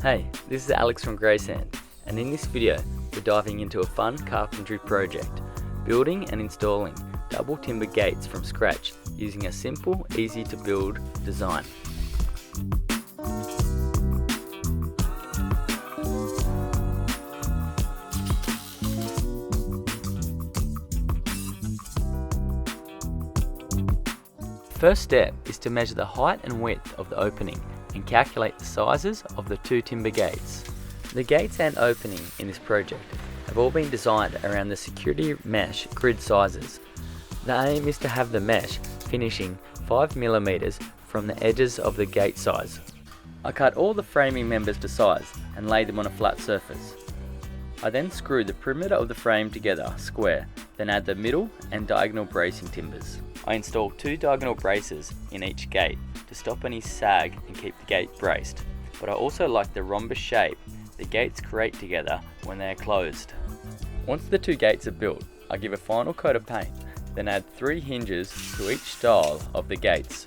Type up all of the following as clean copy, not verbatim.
Hey, this is Alex from Graysand, and in this video we're diving into a fun carpentry project, building and installing double timber gates from scratch using a simple, easy to build design. First step is to measure the height and width of the opening and calculate the sizes of the two timber gates. The gates and opening in this project have all been designed around the security mesh grid sizes. The aim is to have the mesh finishing 5mm from the edges of the gate size. I cut all the framing members to size and laid them on a flat surface. I then screw the perimeter of the frame together square, then add the middle and diagonal bracing timbers. I install 2 diagonal braces in each gate to stop any sag and keep the gate braced, but I also like the rhombus shape the gates create together when they are closed. Once the 2 gates are built, I give a final coat of paint, then add 3 hinges to each style of the gates.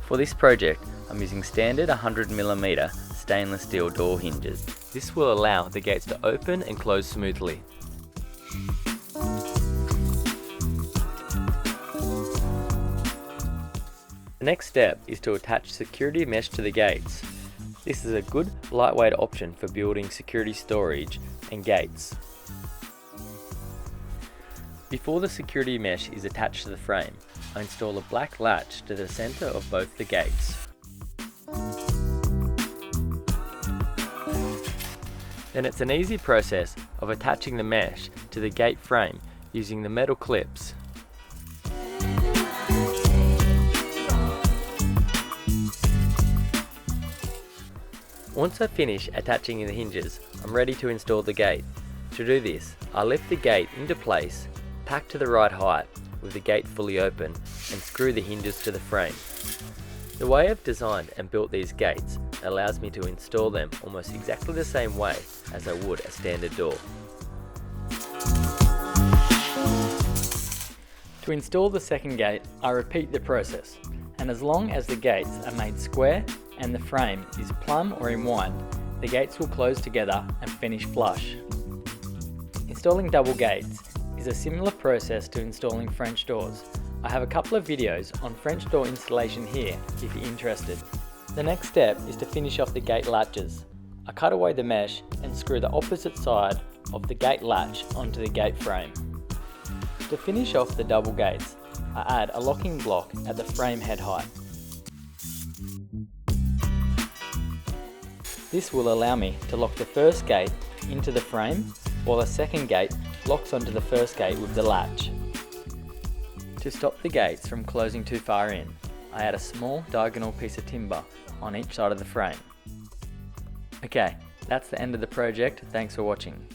For this project, I'm using standard 100mm stainless steel door hinges. This will allow the gates to open and close smoothly. The next step is to attach security mesh to the gates. This is a good lightweight option for building security storage and gates. Before the security mesh is attached to the frame, I install a black latch to the center of both the gates. Then it's an easy process of attaching the mesh to the gate frame using the metal clips. Once I finish attaching the hinges, I'm ready to install the gate. To do this, I lift the gate into place, pack to the right height with the gate fully open, and screw the hinges to the frame. The way I've designed and built these gates allows me to install them almost exactly the same way as I would a standard door. To install the second gate, I repeat the process, and as long as the gates are made square and the frame is plumb or in wind, the gates will close together and finish flush. Installing double gates is a similar process to installing French doors. I have a couple of videos on French door installation here if you're interested. The next step is to finish off the gate latches. I cut away the mesh and screw the opposite side of the gate latch onto the gate frame. To finish off the double gates, I add a locking block at the frame head height. This will allow me to lock the first gate into the frame, while the second gate locks onto the first gate with the latch. To stop the gates from closing too far in, I add a small diagonal piece of timber on each side of the frame. Okay, that's the end of the project. Thanks for watching.